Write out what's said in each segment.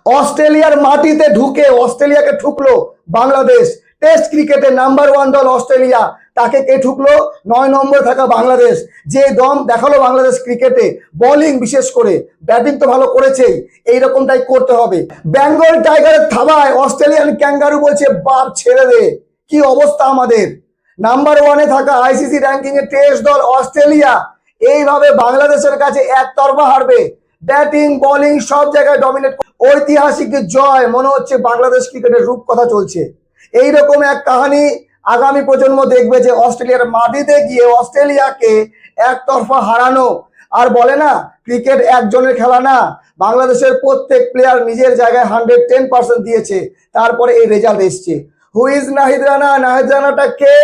অস্ট্রেলিয়ার মাটিতে ঢুকে অস্ট্রেলিয়াকে ঠুকলো বাংলাদেশ। টেস্ট ক্রিকেটে নাম্বার 1 দল অস্ট্রেলিয়া, তাকে কে ঠুকলো? 9 নম্বরে থাকা বাংলাদেশ। যে দম দেখালো বাংলাদেশ ক্রিকেটে, বোলিং বিশেষ করে, ব্যাটিং তো ভালো করেছেই, এইরকমটাই করতে হবে। বেঙ্গল টাইগারের থাবায় অস্ট্রেলিয়ান ক্যাঙ্গারু বলছে বাপ ছেড়ে দে। কি অবস্থা আমাদের! নাম্বার 1-এ থাকা আইসিসি র্যাঙ্কিং এর টেস্ট দল অস্ট্রেলিয়া এইভাবে বাংলাদেশের কাছে একতরফা হারবে। ব্যাটিং বোলিং সব জায়গায় ডমিনেট। ঐতিহাসিক জয়, মনে হচ্ছে বাংলাদেশ ক্রিকেটের রূপকথা চলছে। এইরকম এক কাহিনী আগামী প্রজন্ম দেখবে, যে অস্ট্রেলিয়ার মাটিতে গিয়ে অস্ট্রেলিয়াকে একতরফা হারানো। আর বলে না, ক্রিকেট একজনের খেলা না, বাংলাদেশের প্রত্যেক প্লেয়ার নিজের জায়গায় 110% দিয়েছে, তারপরে এই রেজাল্ট এসছে। Who is Nahid Rana? নাহিদ রানাটা কে?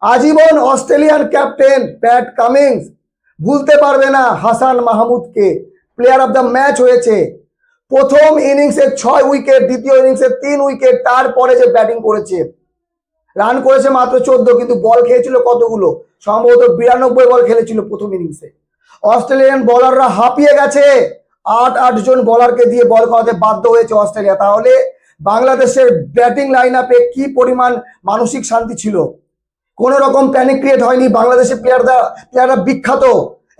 আজীবন অস্ট্রেলিয়ান ক্যাপ্টেন প্যাট কামিন্স ভুলতে পারবে না হাসান মাহমুদকে। প্লেয়ার অফ দ্য ম্যাচ হয়েছে। প্রথম ইনিংসে 6 উইকেট, দ্বিতীয় ইনিংসে 3 উইকেট, তারপরে যে ব্যাটিং করেছে, রান করেছে মাত্র 14, কিন্তু বল খেয়েছিল কতগুলো? সম্ভবত 92 বল খেলেছিল প্রথম ইনিংসে। অস্ট্রেলিয়ান বলাররা হাঁপিয়ে গেছে। 8 জন বলারকে দিয়ে বল করাতে বাধ্য হয়েছে অস্ট্রেলিয়া। তাহলে বাংলাদেশের ব্যাটিং লাইন আপে কি পরিমাণ মানসিক শান্তি ছিল? কোনো রকম প্যানিক ক্রিয়েট হয়নি। বাংলাদেশের প্লেয়াররা বিখ্যাত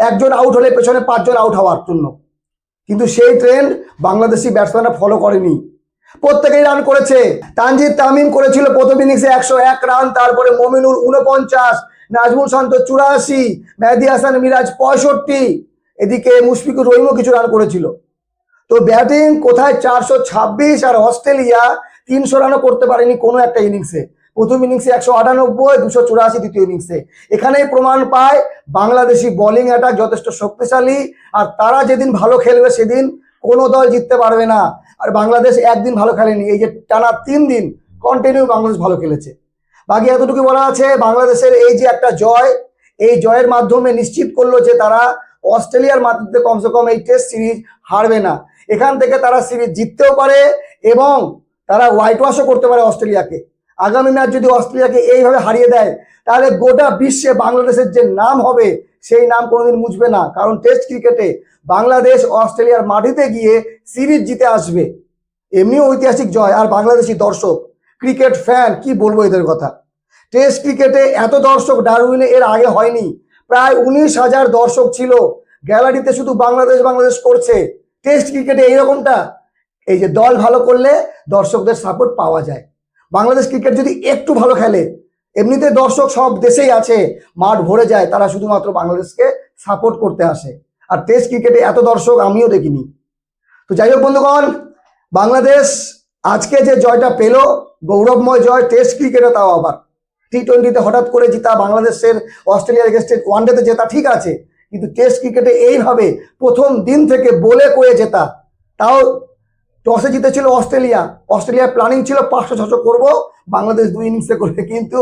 একজন আউট হলে পেছনে 5 জন আউট হওয়ার জন্য, কিন্তু সেই ট্রেন্ড বাংলাদেশি ব্যাটসম্যানরা ফলো করেনি। প্রত্যেকেই রান করেছে। তানজিদ তামিম করেছিল প্রথম ইনিংসে 101 রান, তারপরে মমিনুল 49, নাজমুল শান্ত 84, মেহেদী হাসান মিরাজ 65, এদিকে মুশফিকুর রহিমও কিছু রান করেছিল। তো ব্যাটিং কোথায় 426, আর অস্ট্রেলিয়া 300 রানও করতে পারেনি কোনো একটা ইনিংসে। প্রথম ইনিংসে 198, 284 দ্বিতীয় ইনিংসে। এখানেই প্রমাণ পায় বাংলাদেশি বোলিং অ্যাটাক যথেষ্ট শক্তিশালী, আর তারা যেদিন ভালো খেলবে সেদিন কোনো দল জিততে পারবে না। আর বাংলাদেশ একদিন ভালো খেলেনি, এই যে টানা 3 দিন কন্টিনিউ বাংলাদেশ ভালো খেলেছে। বাকি এতটুকু বলা আছে, বাংলাদেশের এই যে একটা জয়, এই জয়ের মাধ্যমে নিশ্চিত করলো যে তারা অস্ট্রেলিয়ার মাটিতে কমসে কম এই টেস্ট সিরিজ হারবে না। এখান থেকে তারা সিরিজ জিততেও পারে এবং তারা হোয়াইট ওয়াশও করতে পারে অস্ট্রেলিয়াকে। আগামী ম্যাচ যদি অস্ট্রেলিয়াকে এইভাবে হারিয়ে দেয়, তাহলে গোটা বিশ্বে বাংলাদেশের যে নাম হবে সেই নাম কোনোদিন মুছবে না। কারণ টেস্ট ক্রিকেটে বাংলাদেশ অস্ট্রেলিয়ার মাটিতে গিয়ে সিরিজ জিতে আসবে, এমনিও ঐতিহাসিক জয়। আর বাংলাদেশি দর্শক, ক্রিকেট ফ্যান, কি বলবো এদের কথা। টেস্ট ক্রিকেটে এত দর্শক ডারউইনে এর আগে হয়নি। প্রায় 19,000 দর্শক ছিল গ্যালারিতে, শুধু বাংলাদেশ বাংলাদেশ করছে। টেস্ট ক্রিকেটে এইরকমটা, এই যে দল ভালো করলে দর্শকদের সাপোর্ট পাওয়া যায়। বাংলাদেশ ক্রিকেট যদি একটু ভালো খেলে, এমনিতে দর্শক সব দেশেই আছে, মাঠ ভরে যায়, তারা শুধুমাত্র বাংলাদেশকে সাপোর্ট করতে আসে। আর টেস্ট ক্রিকেটে এত দর্শক আমিও দেখিনি। তো যাই হোক বন্ধুগণ, বাংলাদেশ আজকে যে জয়টা পেল, গৌরবময় জয় টেস্ট ক্রিকেটে, তাও আবার T20-তে হঠাৎ করে জিতা, বাংলাদেশের অস্ট্রেলিয়ার এগেইনস্টে ওয়ানডেতে জেতা ঠিক আছে, কিন্তু টেস্ট ক্রিকেটে এইভাবে প্রথম দিন থেকে বলে কয়ে জেতা, তাও টসে জিতেছিল অস্ট্রেলিয়া। অস্ট্রেলিয়ার প্ল্যানিং ছিল 500-600 করবো, বাংলাদেশ 2 ইনিংসে করবে, কিন্তু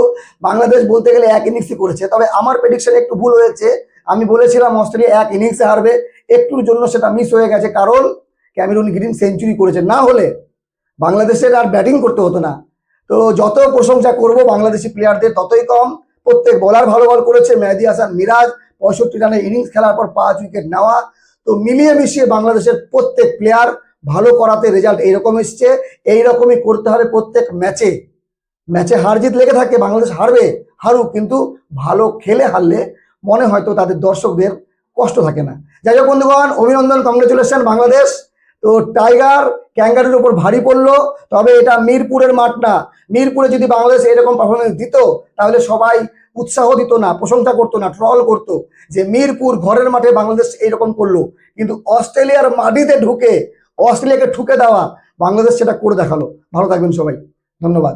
বাংলাদেশ বলতে গেলে 1 ইনিংসই করেছে। তবে আমার প্রেডিকশন একটু ভুল হয়েছে। আমি বলেছিলাম অস্ট্রেলিয়া 1 ইনিংসে হারবে, একটুর জন্য সেটা মিস হয়ে গেছে, কারণ ক্যামেরুন গ্রিন সেঞ্চুরি করেছে। না হলে বাংলাদেশের আর ব্যাটিং করতে হতো না। তো যত প্রশংসা করব বাংলাদেশি প্লেয়ারদের ততই কম। প্রত্যেক বলার ভালো বল করেছে। মেহেদী হাসান মিরাজ 65 রানের ইনিংস খেলার পর 5 উইকেট নেওয়া। তো মিলিয়ে মিশিয়ে বাংলাদেশের প্রত্যেক প্লেয়ার ভালো করাতে রেজাল্ট এইরকম এসছে। এইরকমই করতে হবে প্রত্যেক ম্যাচে। ম্যাচে হার জিত লেগে থাকে, বাংলাদেশ হারবে, হারুক, কিন্তু ভালো খেলে হারলে মনে হয়তো তাদের দর্শকদের কষ্ট থাকে না। যাই হোক বন্ধুগণ, অভিনন্দন, কংগ্রেচুলেশন বাংলাদেশ। তো টাইগার ক্যাঙ্গারুর উপর ভারী পড়লো। তবে এটা মিরপুরের মাঠ না। মিরপুরে যদি বাংলাদেশ এরকম পারফরমেন্স দিত, তাহলে সবাই উৎসাহ দিত না, প্রশংসা করতো না, ট্রল করতো যে মিরপুর ঘরের মাঠে বাংলাদেশ এইরকম করলো। কিন্তু অস্ট্রেলিয়ার মাটিতে ঢুকে অস্ট্রেলিয়াকে ঠুকে দেওয়া, বাংলাদেশ সেটা করে দেখালো। ভালো থাকবেন সবাই, ধন্যবাদ।